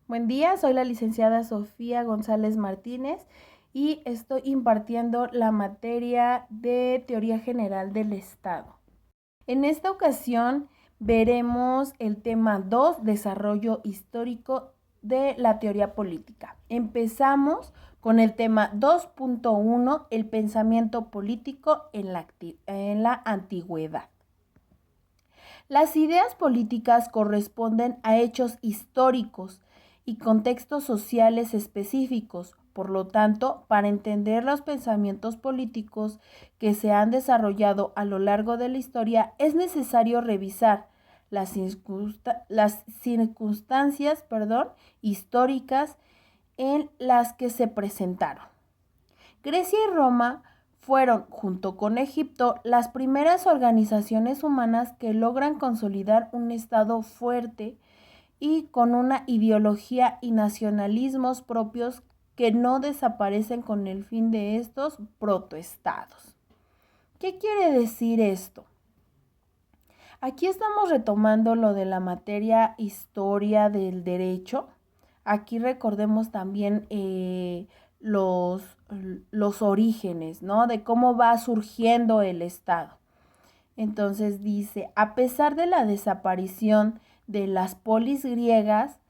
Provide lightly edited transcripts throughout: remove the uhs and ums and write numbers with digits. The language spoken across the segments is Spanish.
Buen día, soy la licenciada Sofía González Martínez y estoy impartiendo la materia de Teoría General del Estado. En esta ocasión veremos el tema 2, Desarrollo Histórico de la Teoría Política. Empezamos con el tema 2.1, el pensamiento político en la antigüedad. Las ideas políticas corresponden a hechos históricos y contextos sociales específicos. Por lo tanto, para entender los pensamientos políticos que se han desarrollado a lo largo de la historia, es necesario revisar las circunstancias históricas en las que se presentaron. Grecia y Roma fueron, junto con Egipto, las primeras organizaciones humanas que logran consolidar un Estado fuerte y con una ideología y nacionalismos propios que no desaparecen con el fin de estos protoestados. ¿Qué quiere decir esto? Aquí estamos retomando lo de la materia historia del derecho. Aquí recordemos también los orígenes, ¿no? De cómo va surgiendo el Estado. Entonces dice, a pesar de la desaparición de las polis griegas,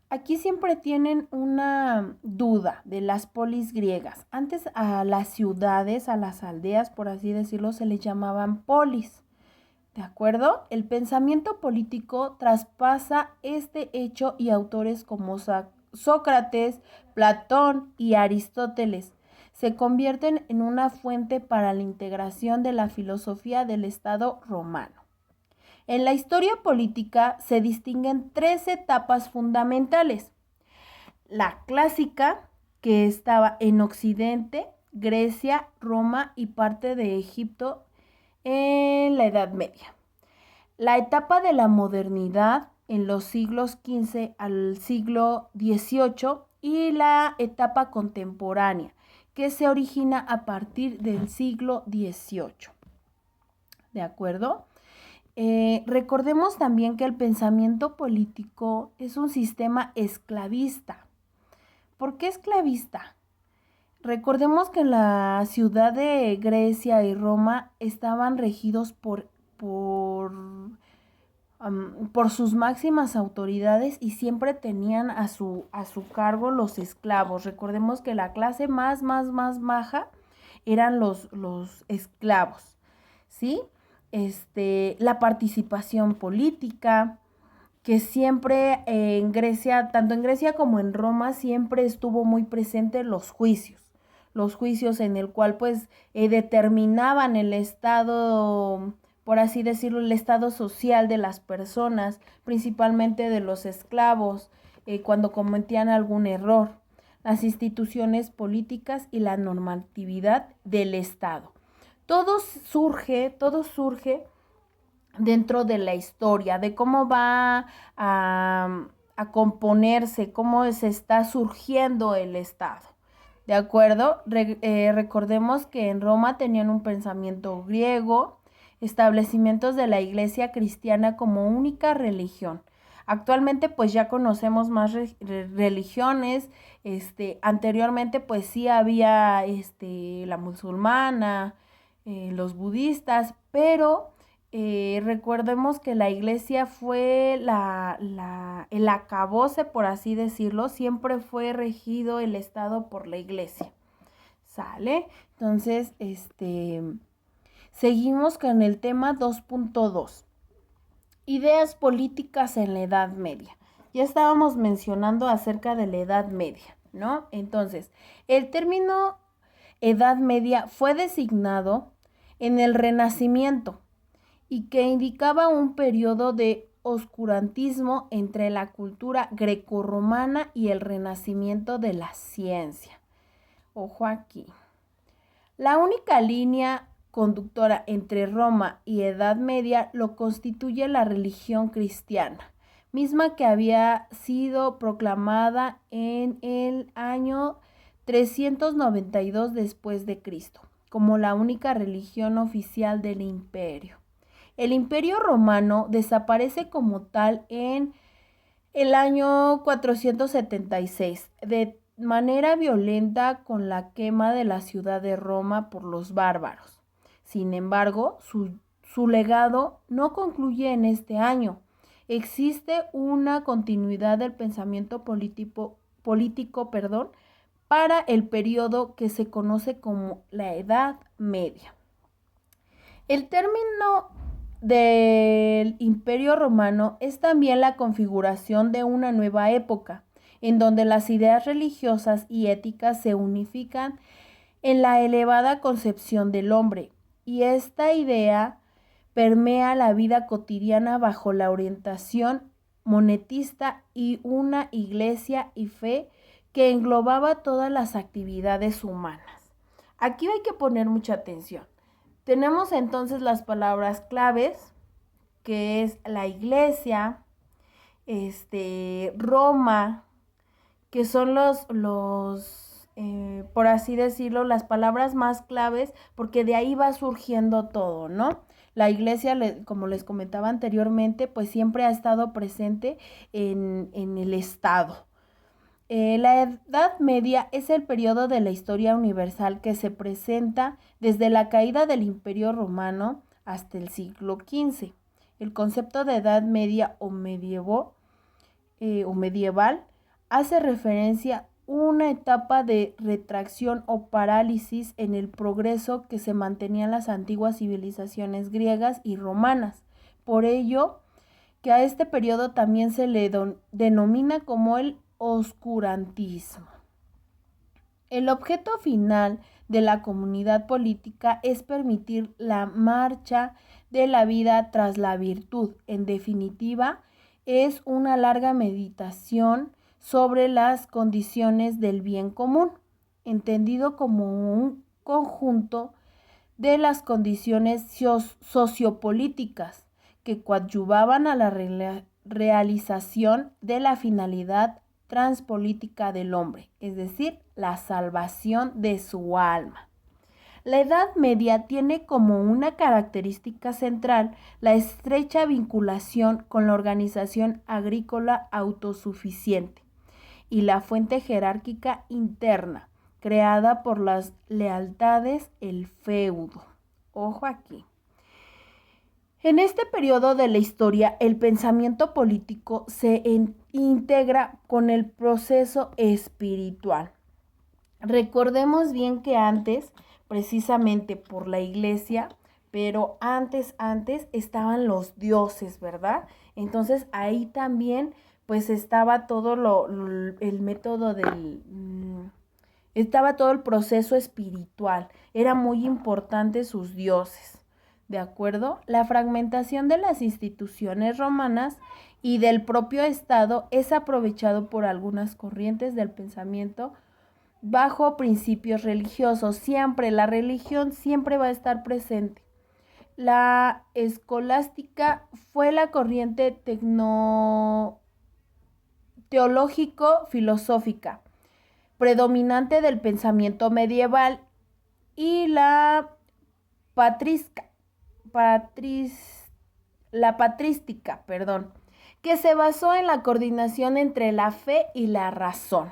aquí siempre tienen una duda de las polis griegas. Antes a las ciudades, a las aldeas, por así decirlo, se les llamaban polis. ¿De acuerdo? El pensamiento político traspasa este hecho y autores como Sócrates, Platón y Aristóteles se convierten en una fuente para la integración de la filosofía del Estado romano. En la historia política se distinguen tres etapas fundamentales. La clásica, que estaba en Occidente, Grecia, Roma y parte de Egipto en la Edad Media. La etapa de la modernidad en los siglos XV al siglo XVIII y la etapa contemporánea, que se origina a partir del siglo XVIII. ¿De acuerdo? Recordemos también que el pensamiento político es un sistema esclavista. ¿Por qué esclavista? Recordemos que la ciudad de Grecia y Roma estaban regidos por sus máximas autoridades y siempre tenían a su cargo los esclavos. Recordemos que la clase más baja eran los esclavos, ¿sí? La participación política, que siempre en Grecia, tanto en Grecia como en Roma, siempre estuvo muy presente los juicios en el cual pues determinaban el estado, por así decirlo, el estado social de las personas, principalmente de los esclavos, cuando cometían algún error, las instituciones políticas y la normatividad del Estado. Todo surge dentro de la historia, de cómo va a componerse, cómo se está surgiendo el Estado. ¿De acuerdo? Recordemos que en Roma tenían un pensamiento griego, establecimientos de la iglesia cristiana como única religión. Actualmente pues ya conocemos más religiones, anteriormente pues sí había la musulmana, los budistas, pero recordemos que la iglesia fue el acabose, por así decirlo, siempre fue regido el Estado por la iglesia. ¿Sale? Entonces, seguimos con el tema 2.2. Ideas políticas en la Edad Media. Ya estábamos mencionando acerca de la Edad Media, ¿no? Entonces, el término Edad Media fue designado en el Renacimiento y que indicaba un periodo de oscurantismo entre la cultura grecorromana y el renacimiento de la ciencia. Ojo aquí. La única línea conductora entre Roma y Edad Media lo constituye la religión cristiana, misma que había sido proclamada en el año 392 después de Cristo, como la única religión oficial del imperio. El Imperio Romano desaparece como tal en el año 476, de manera violenta con la quema de la ciudad de Roma por los bárbaros. Sin embargo, su legado no concluye en este año. Existe una continuidad del pensamiento político, para el periodo que se conoce como la Edad Media. El término del Imperio Romano es también la configuración de una nueva época, en donde las ideas religiosas y éticas se unifican en la elevada concepción del hombre, y esta idea permea la vida cotidiana bajo la orientación monetista y una iglesia y fe que englobaba todas las actividades humanas. Aquí hay que poner mucha atención. Tenemos entonces las palabras claves, que es la iglesia, Roma, que son por así decirlo, las palabras más claves, porque de ahí va surgiendo todo, ¿no? La iglesia, como les comentaba anteriormente, pues siempre ha estado presente en el Estado. La Edad Media es el periodo de la historia universal que se presenta desde la caída del Imperio Romano hasta el siglo XV. El concepto de Edad Media o medieval hace referencia a una etapa de retracción o parálisis en el progreso que se mantenían las antiguas civilizaciones griegas y romanas. Por ello, que a este periodo también se le denomina como el oscurantismo. El objeto final de la comunidad política es permitir la marcha de la vida tras la virtud. En definitiva, es una larga meditación sobre las condiciones del bien común, entendido como un conjunto de las condiciones sociopolíticas que coadyuvaban a la realización de la finalidad transpolítica del hombre, es decir, la salvación de su alma. La Edad Media tiene como una característica central la estrecha vinculación con la organización agrícola autosuficiente y la fuente jerárquica interna, creada por las lealtades, el feudo. Ojo aquí. En este periodo de la historia, el pensamiento político se integra con el proceso espiritual. Recordemos bien que antes, precisamente por la iglesia, pero antes estaban los dioses, ¿verdad? Entonces ahí también pues estaba todo el método estaba todo el proceso espiritual. Era muy importante sus dioses. ¿De acuerdo? La fragmentación de las instituciones romanas y del propio Estado es aprovechado por algunas corrientes del pensamiento bajo principios religiosos. Siempre, la religión siempre va a estar presente. La escolástica fue la corriente teológico-filosófica predominante del pensamiento medieval, y la patrística, que se basó en la coordinación entre la fe y la razón,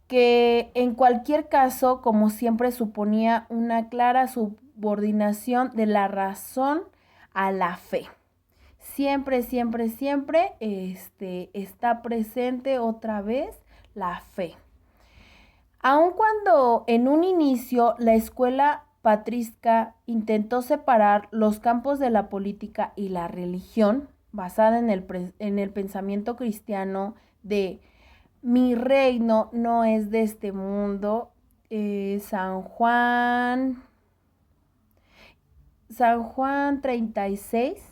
que en cualquier caso, como siempre, suponía una clara subordinación de la razón a la fe. Siempre está presente otra vez la fe. Aun cuando en un inicio la escuela patrística intentó separar los campos de la política y la religión, basada en el pensamiento cristiano de mi reino no es de este mundo, San Juan 36,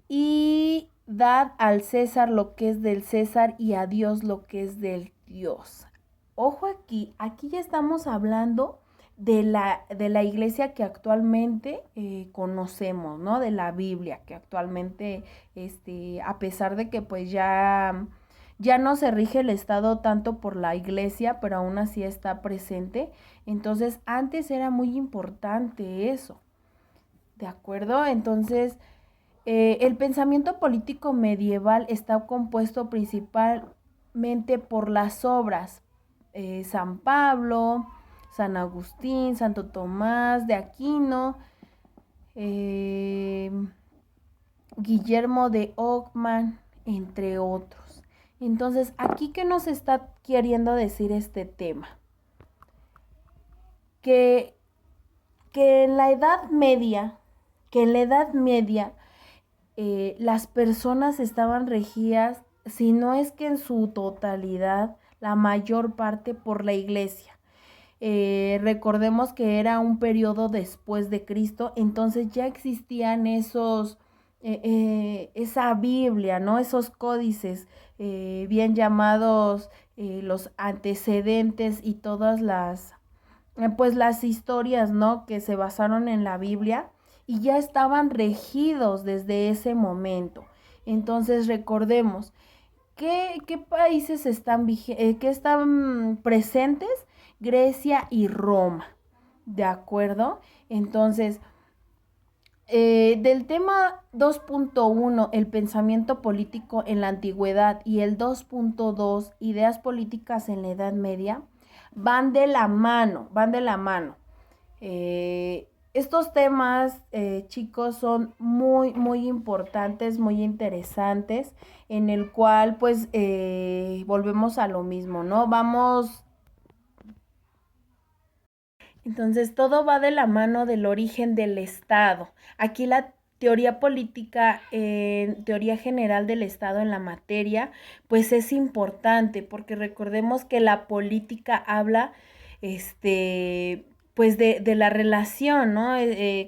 y dad al César lo que es del César y a Dios lo que es del Dios. Ojo aquí ya estamos hablando de la iglesia que actualmente conocemos, ¿no? De la Biblia, que actualmente, a pesar de que pues ya no se rige el Estado tanto por la iglesia, pero aún así está presente. Entonces, antes era muy importante eso, ¿de acuerdo? Entonces, El pensamiento político medieval está compuesto principalmente por las obras San Pablo, San Agustín, Santo Tomás de Aquino, eh, Guillermo de Ockham, entre otros. Entonces, ¿aquí qué nos está queriendo decir este tema? Que, que en la Edad Media, que en la Edad Media las personas estaban regidas, si no es que en su totalidad, la mayor parte por la iglesia. Recordemos que era un periodo después de Cristo, entonces ya existían esa Biblia, ¿no? Esos códices bien llamados los antecedentes y todas pues las historias, ¿no? Que se basaron en la Biblia y ya estaban regidos desde ese momento. Entonces recordemos, ¿qué países que están presentes? Grecia y Roma, ¿de acuerdo? Entonces, del tema 2.1, el pensamiento político en la antigüedad, y el 2.2, ideas políticas en la Edad Media, van de la mano, van de la mano. Estos temas, chicos, son muy, muy importantes, muy interesantes, en el cual, pues, volvemos a lo mismo, ¿no? Entonces, todo va de la mano del origen del Estado. Aquí la teoría política, teoría general del Estado en la materia, pues es importante, porque recordemos que la política habla, pues de la relación, ¿no?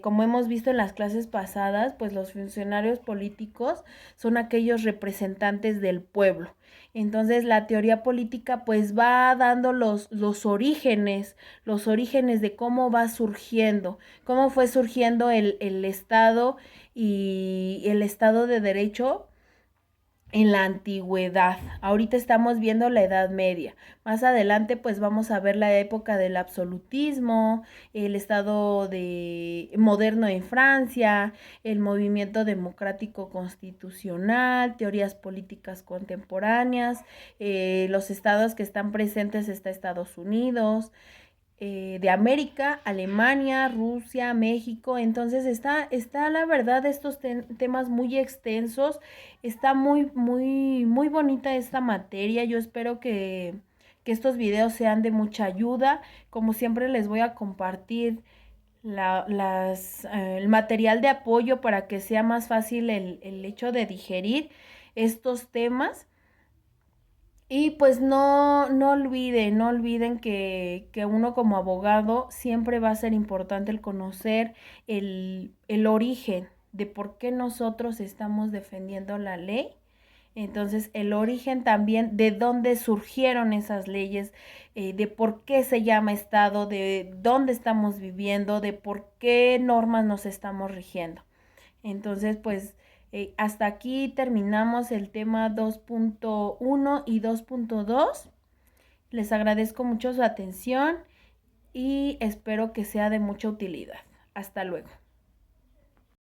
Como hemos visto en las clases pasadas, pues los funcionarios políticos son aquellos representantes del pueblo. Entonces la teoría política pues va dando los orígenes de cómo va surgiendo, cómo fue surgiendo el Estado y el Estado de Derecho en la antigüedad. Ahorita estamos viendo la Edad Media. Más adelante pues vamos a ver la época del absolutismo, el estado moderno en Francia, el movimiento democrático constitucional, teorías políticas contemporáneas, los estados que están presentes está Estados Unidos, de América, Alemania, Rusia, México. Entonces está la verdad estos temas muy extensos, está muy, muy, muy bonita esta materia. Yo espero que estos videos sean de mucha ayuda. Como siempre les voy a compartir el material de apoyo para que sea más fácil el hecho de digerir estos temas. Y pues no olviden que uno como abogado siempre va a ser importante el conocer el origen de por qué nosotros estamos defendiendo la ley. Entonces, el origen también de dónde surgieron esas leyes, de por qué se llama Estado, de dónde estamos viviendo, de por qué normas nos estamos rigiendo. Entonces, pues hasta aquí terminamos el tema 2.1 y 2.2. Les agradezco mucho su atención y espero que sea de mucha utilidad. Hasta luego.